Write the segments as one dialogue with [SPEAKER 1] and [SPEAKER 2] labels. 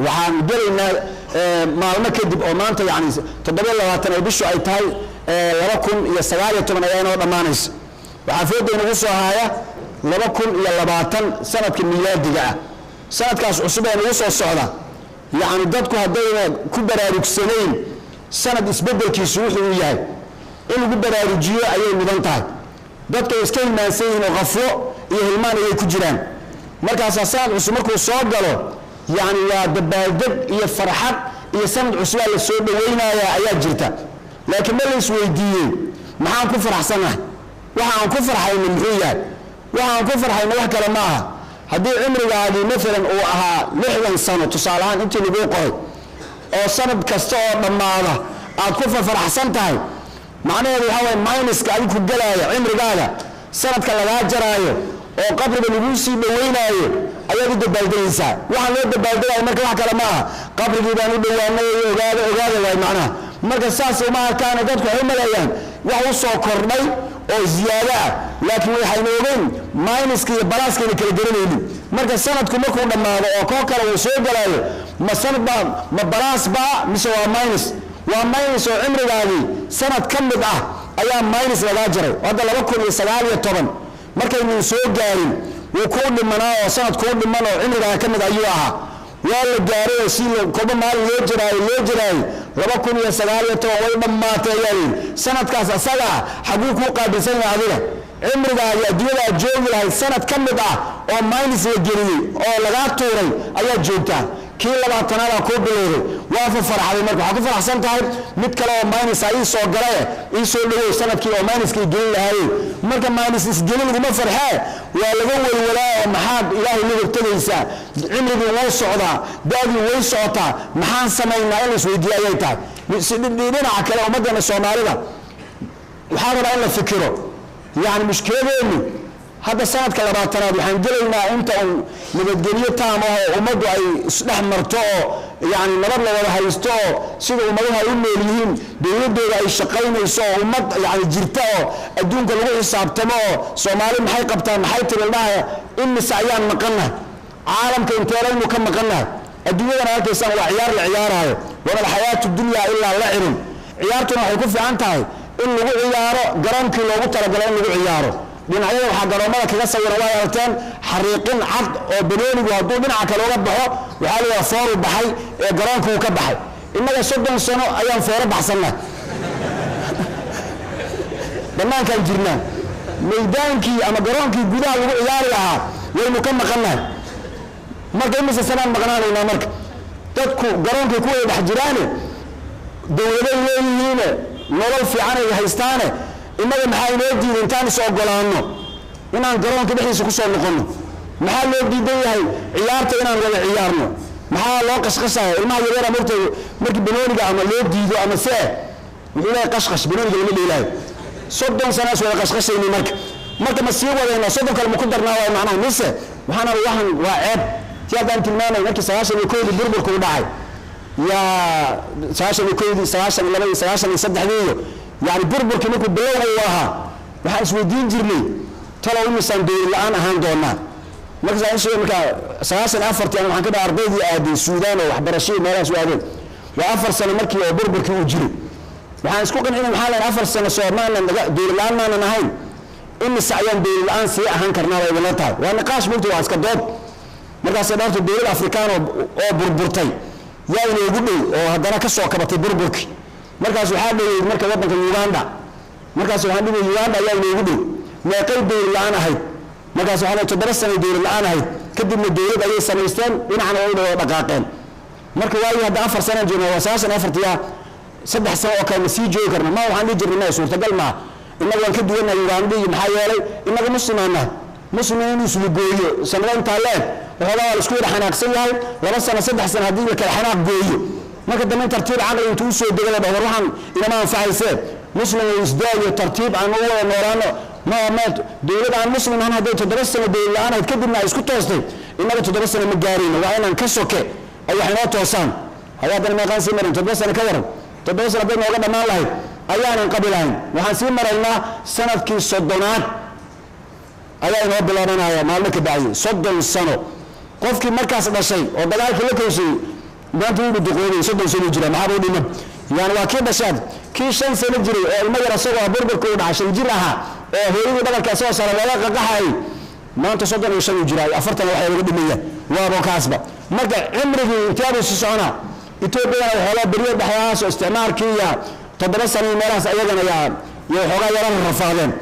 [SPEAKER 1] waxaan gelaynaa maalmo kadib oo maanta yani 27 ay bishu ay tahay 2019 ayaa inoo dhamaanaysa waxaa foodayna ugu soo haaya 2020 sanadka miilaadiga ah sanadkaas cusub ee ugu soo socda yani dadku hadayna ku baraarugsanayn sanad isbedelkiisu wuxuu yahay in lagu baraarujiyo ayay mudan tahay dadka iska hilmaansan yihiin qaflo iyo hilmaan ay ku jiraan markaas sanad cusub markuu soo galo yani waa dabaaldeg iyo farxad iyo sanad cusub la soo dhaweynaya ayaa jirta laakiin ma la isweydiiyay maxaan ku faraxsanahay waxaan ku farxayna muxuu yahay waxaan ku farxayna wax kale ma aha haddii cimrigaagii maalan uu ahaa 60 sano tusaale ahaan intii lagu qoray oo sanad kasta oo dhammaada aad ku faraxsan tahay macnaheedu waxa way minuska adigu ku galaya cimrigaaga sanadka laga jaraayo oo qabriga lagu sii dhaweynayo ayaad u dabaaldaysaa waxaan loo dabaaldayay marka wax kale ma aha qabrigii baan u dhawaanay ogaada way macnaha marka saas uma arkaan dadku waxay malayaan wax u soo kordhay oo ziyaada ah laakiin waxay noogeen minuska iyo balaaska kala garanayeen marka sanadku markuu dhamaado oo koo kale uu soo galaayo ma sanad ba ma balaas ba mise waa minus oo cimrigaagii sanad ka mid ah ayaa minus laga jaray hadda 2019 markaynu soo gaarin wuu ku dhimanaa oo sanad ku dhiman oo cimrigaaga ka mid ayuu ahaa waa la gaaray si kooba maal loo jiray 2019 way dhamaatay sanadkaas asaga xaguu ku qaabilsan yahay adiga cimrigaaga adduunyada joogi lahayd sanad ka mid ah oo minus la geliyay oo laga tuuray ayaa joogtaa kii 20aad ku bilowday waa farxaday marka waxa ku faraxsan tahay mid kale oo minus ay soo galay in soo dhaweey sanadkii oo minuskii gelin lahayd marka minus is gelin uma farxaa waa laga walwalaa maxaad ilaahay lagu tagaysaa cimrigii wuu socdaa daadii way socotaa maxaan sameeynaa in isweydiiyay ay tahay dhinaca kale ummadana Soomaalida waxa rabaa in la fikiro yani mushkiladeenu هذا سنة كلاباتنا بحنجلنا أنت نبدأ تام ومدو أي سلاح مرتو يعني نربنا ولا هيستو سيد ومدوها يمليهم بيودوا أي شقين يسوا ومد يعني جرتاو الدون كله حساب تمو سومالي محي قبطان محي تبلناه إن سعيان مقنه عالم كإنتارين مكان مقنه الدنيا أنا كيسان وعيار العيار هاي ولا الحياة الدنيا إلا لعب عيارتنا حيكون في عنتها إن لو عياره قرانك لو ترى لو عياره dhinacyada waxa garoomada kaga sawir waa yartaan xariiqin cad oo banoonigu haduu dhinaca kale uga baxo waxa la foor baxay ee garoonka uu ka baxay inaga 30 sano ayaan foor baxsanaa dhammaankan jirnaa meydaankii ama garoonkii gudaha lagu ciyaari lahaa waynu ka maqanaa marka imisa sanad maqnaanayna marka dadku garoonkii ku dhex jiraan dawladda leeyihiin nolol fiican ay haystaan inaga maxay loo diiday intaan soo ogolaano inaan garoonka dhexdiisa ku soo noqono maxaa loo diiday yahay ciyaarta inaan wada ciyaarno maxaa loo qashqashay ilmaha yareera markii banooniga ama loo diido ama see wuxuu leeyahay qashqash banooniga lama dheelaayo 30 sano soo qashqashayni marka ma sii wadayna 30 kale ma ku darnaa waa macnaha mise waxaan waa ceeb tiyadan tilmaanay markii 90 burburku u dhacay ya 90 يعني بربر كنا كبلوه وها وحاس ودين جرني ترى ومسان دور الآن أهان دورنا مركز عين شيء مكا سلاسل أفرت يعني وحن كده أربعة آدي السودان وحبرشين مالا سوادين وأفر سنة مركي وبربر كنا جري وحن سكوكن هنا محالا أفر سنة صور ما دور الآن ما نهاين إن السعيان دور الآن سيء أهان كرنا ويبلتها والنقاش ملتوا عسكر دوب مركز سيدات الدور الأفريكان وبربرتي يعني يقولوا وهذا كسوة كبتي بربركي markaas waxa dhigay marka wadanka Uganda markaas waxa dhigay Uganda ayaa loogu dhig meeqay dawlad la'aan ahayd markaas waxa la tadarasay dawlad la'aan ahayd kadibna dawlad ay sameysteen dhinacna ay dhaqaaqeen marka waayay hadda 4 sano joogay wasaasan 4 saddex sano oo kale sii joogi karna ma waxaan jirnaa suurtagal ma inaga waan ka duwanay Uganda iyo maxaa yeelay inaga muslimiin islu gooyo sanadaan taaleed waxa la isku xanaaqsan yahay 2 sano 3 sano hadii la kala xanaaq gooyo marka dambe tartiib aqal intuu soo degay baa waxaan inama anfacaysay muslim isdaayo tartiib aan u wada noolaano ma dawlad aan muslim aan haday 7 sano dawlad aan ay kadibna isku toostay inaga 7 sano ma gaarin waa inaan ka soke ay waxna toosaan hay'adan ma qaan simarin 7 sano ka waran 7 sano baa nooga dhamaan lahayd ayaan qabilayn waxaan sii maraynaa sanadkii 30aad ayaa inoo bilaabanaya maalmo ka bacay 30 sano qofkii markaas dhashay oo dagaalka la koosay maanta uu duqoobay 30 sano jira maxaa uu dhiman yani waa kii dhashaad kii 5 sano jiray oo ilmo yar asagoo burburka u dhacay 5 jir ahaa oo hooyadii dhabarka soo saaray laga qaqaxay maanta 30 sano jira 40 waxa laga dhimayaan waa bokaasba marka cimrigii intaadu si socona Ethiopia waxa bariyo dhaxyaas oo isticmaalkiiya 7 sano meelahaas ayagana iyo xogaa yaran rafaadeen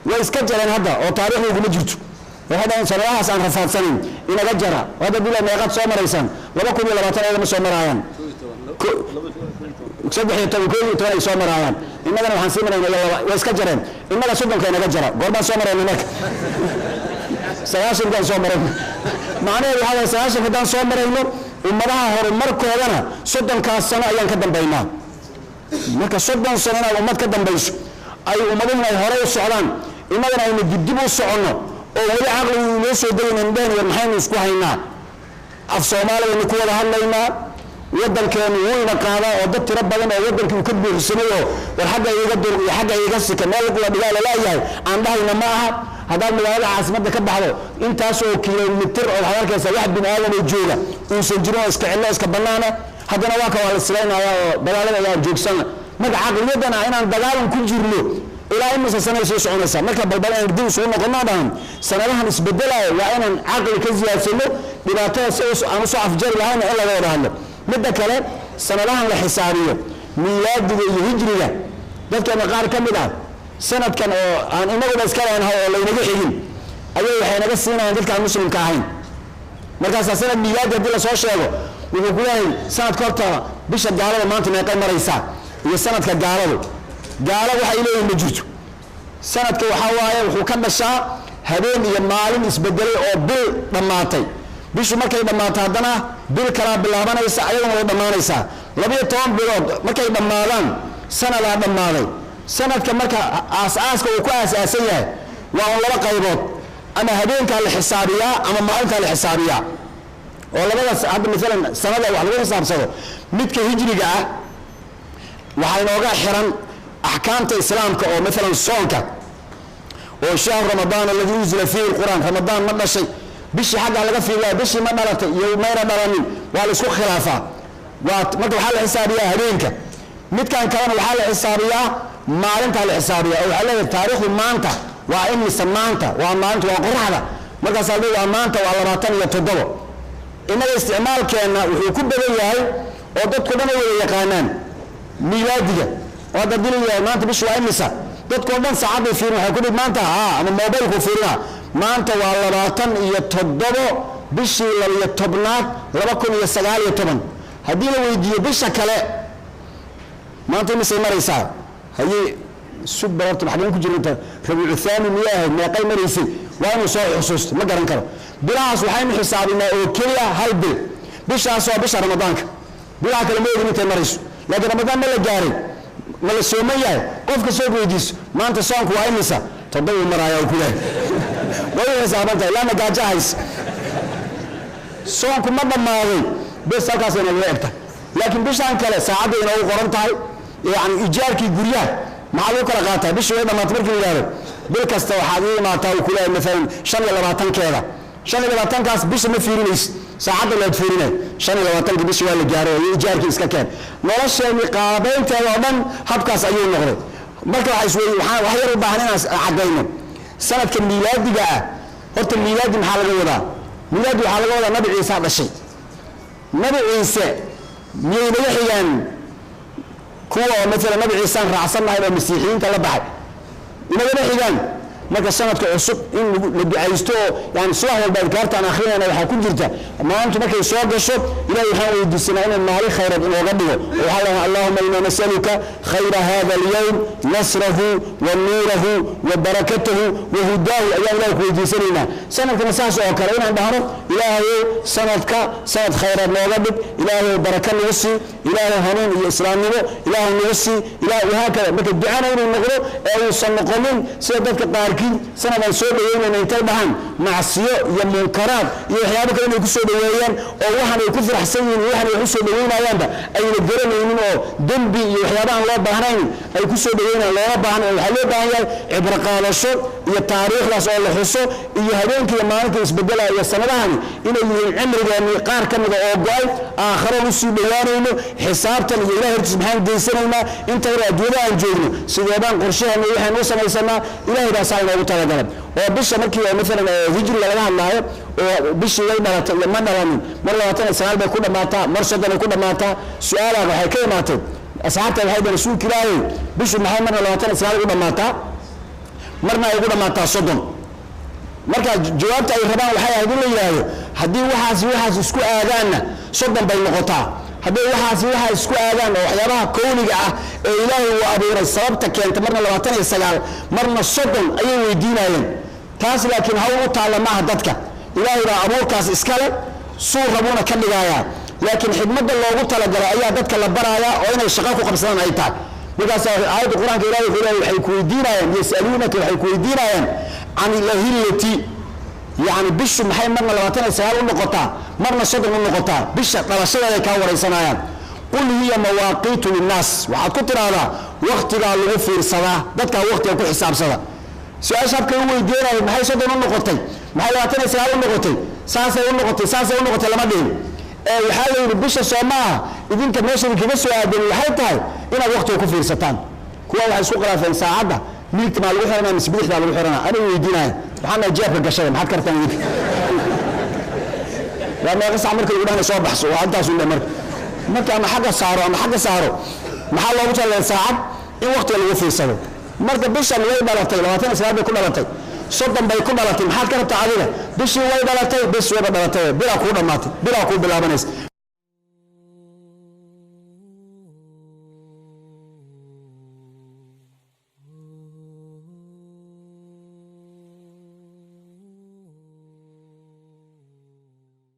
[SPEAKER 1] way iska jareen hadda oo taariikhdu kuma jirto waxaan sanadahaas aan rafaadsanin inaga jara wada bilaa meeqad soo maraysan 2020 ma soo marayaan 17 ay soo marayaan innagana waxaan sii maraynaa way iska jareen innaga soddonka inaga jara goorma soo marayna marka sagaashan soo marayna macnaheedu waxa weeye sagaashan hadaan soo marayno ummadaha horumarkoodana soddonkaas sano ayaan ka dambaynaa marka 30 sano ummad ka dambayso ay ummaduna ay hore u socdaan innagana aynu dib u socono oo wali aqligu inoo soo deynaan dheer maxaynu isku haynaa af Soomaaliya ku wada hadlaynaa wadankeenu wuu ina qaada oo dad tiro badan oo wadanku ka buuxsanayo war xagga iyaga dur iyo xagga iyaga sika meel kula dhigaa la leeyahay aan dhahayna ma aha haddii magaalada caasimadda ka baxdo intaas oo kiiloomitir oo halkaas wax binaadam oo jooga uu soo jiro iska cillo iska banaana haddana waa ka wala isleenaya oo dagaalada ayaa joogsan marka aqliyadana inaan dagaalan ku jirno ilaa imisa sanay soo soconaysa marka balbal aan dib soo noqonadaan sanadahan isbedelay waa inaan aqli ka ziyaadsano dhibaatada aan soo afjar lahayn in laga wada hadlo midda kale sanadahan la xisaabiyo miilaadiga iyo hijriga dadka qaar ka mid ah sanadkan oo aan inagu iska leenahay oo laynaga xigin ayay waxay naga siinayaan dadka muslimka ahayn markaas sanad miilaadi hadii la soo sheego wuxuu ku yahay sanadka horta bisha gaalada maanta meeqay maraysaa iyo sanadka gaaladu gaalo waxa ay leeyihiin ma jirto sanadka waxa waaye wuxuu ka dhashaa habeen iyo maalin isbedelay oo bil dhamaatay bishu markay dhamaato haddana bil kala bilaabanaysa ayadana way dhamaanaysaa 12 bilood markay dhamaadaan sanadaa dhamaaday sanadka marka aasaaska uu ku aasaasan yahay waa laba qaybood ama habeenka la xisaabiyaa ama maalinta la xisaabiyaa oo labadaas hadda midalan sanada wax lagu xisaabsado midka hijriga ah waxa inooga xiran ahkaamta islaamka oo midalan soonka oo shahr ramadaan alladhi unzila fihi alquran ramadaan ma dhashay bishi xagga laga fiiriyaa bishi ma dhalatay iyo meera dhalanin waa la isku khilaafaa waa marka waxa la xisaabiyaa habeenka midkan kalena waxa la xisaabiyaa maalinta la xisaabiyaa oo waxa la taariikhdu maanta waa imisa maanta waa maanta waa qorraxda marka saadii waa maanta waa 27 inaga isticmaalkeena wuxuu ku badan yahay oo dadku dhan way yaqaanaan miilaadiga oo dadilaya maanta bishi waa imisa dadku dhan saacada fiirin waxa ku dhig maanta ama mobilku fiirina maanta waa 27 bishii 12aad 2019 hadii la weydiiyo bisha kale maanta ma maraysaa haye subarta xagan ku jirta rabiul thani miyaha meeqay maraysay waa inuu soo xusuusto ma garan karo bilaas waxaynu xisaabinaa oo kaliya hal bil bishaas waa bisha ramadaanka bilaha kale ma ogin intay marayso laakiin ramadaan ma la gaaray ma la soomayaa qofka soo weydiiso maanta soonku waa imisa toddoba maraya ku leeyahay way xisaabanta lana gaajahays soonku ma dhamaaday bes halkaas inay leegta laakiin bishaan kale saacada inay u qoran tahay yani ijaarkii guryaha maxaa loo kala qaataa bishii way dhamaatay markii la yiraahdo bil kasta waxaad ii imaataa ku leeyahay midalan 25 keeda 25 kaas bish ma fiirinays saacada la fiirinay 25 bish waa la gaaray oo ijaarkii iska keen nolosheeni qaabeynteeda oo dhan habkaas ayuu noqday marka waxa isweey wax yar u baahan inaan cadayno sanadka miilaadiga ah horta miilaadi maxaa laga wadaa miilaadi waxa laga wadaa nabi ciise dhashay nabi ciise miyay xigaan kuwa mesela nabi ciise raacsanay oo masiixiinta la baxay inaga xigaan marka sanadka cusub in la ducaysto yani subax walba gaartaan akhriyana waxa ku jirta maanta markay soo gasho ilaahay waxa uu disanaa in maali khayraad inooga dhigo waxa Allahumma inna nas'aluka khayra hadha al-yawm nasrahu wa nuruhu wa barakatuhu wa hudahu ayaa ilaahay ku weydiisanayna sanadka saas oo kale inaan dhahno ilaahay sanad khayraad nooga dhig ilaahay baraka nagu sii ilaahay hanuun iyo islaamnimo ilaahay nagu sii ilaahay waxa kale marka ducana inuu noqdo ee uu san noqonin sida dadka qaar laakiin sanadan soo dhaweynayna intay dhahaan macsiyo iyo munkaraad iyo waxyaabo kale inay ku soo dhaweeyaan oo waxaan ay ku faraxsan yihiin waxaan ay ku soo dhaweynayaanba ayna garanaynin oo dembi iyo waxyaabo aan loo baahnayn ay ku soo dhaweynayaan looga baahan waxaa loo baahan yahay cibro qaadasho iyo taariikhdaas oo la xuso iyo habeenkii iyo maalintii isbedelaya iyo sanadahani inay yihiin cimrigeennii qaar ka mida oo go-ay aakharoon u sii dhowaanayno xisaabtan iyo ilahay hortiis maxaan geysanaynaa inta hore adduunyada aan joogno sideebaan qorshaheena waxaan u samaysanaa ilahay baa saa inoogu talagalan oo bisha markii maalan hijriga laga hadlaayo oo bishii way dhalatay iyo ma dhalanin mar 29 bay ku dhammaataa mar 30 ay ku dhammaataa su-aalaha waxay ka imaatay asxaabta waxay dhaheen rasuulka ilaahay bishu maxay marna 29 ugu dhammaataa marna ay ugu dhammaataa 30 marka jawaabta ay rabaan waxay ahayd in la yiraahdo haddii waxaas isku aadaanna 30 bay noqotaa haddii waxaas isku aadaan oo waxyaabaha kowniga ah ee ilaahay uu abuuray sababta keenta marna 29 marna 30 ayay weydiinayeen taas laakiin hawl u taala maaha dadka ilaahay baa abuurkaas iskale suu rabuuna ka dhigayaa laakiin xidmadda loogu talagalay ayaa dadka la barayaa oo inay shaqo ku qabsadaan ay tahay markaas aayadda quraanka ilaahay waxay ku weydiinayaan yasaluunaka waxay ku weydiinayaan can ilahillati يعني بيش محي مرنا لو أتنا سهل النقطة مرنا صدق النقطة بيش على شيء ذا كاور يسمعان قل هي مواقيت للناس وعاد كتر هذا وقت قال في الصلاة ذاتك وقت يكون حساب صلاة سؤال شاب هو يدير محي صدق النقطة محي لو أتنا سهل النقطة ساسة النقطة لما دين وحاول بيش السماء إذا أنت ماشي كذا سؤال بين الحياة إن وقت يكون في الستان كل واحد سوق في ساعة ميت مع الوحرنا مسبيح مع الوحرنا أنا ويدينا وحنا جابك قشرة ما كرت أنا لما يقص عمرك يقول أنا صوب بحث وعند تاسون لمرك ما كان حاجة صاروا محل الله وجل ساعة إيه وقت اللي في السنة مرك بيش اللي بلاتي لو أتنا ساعة بيكون بلاتي صدق بيكون بلاتي محل كرت عليه بيش وين بلاتي بلا كونا ماتي بلا كونا بلا بنس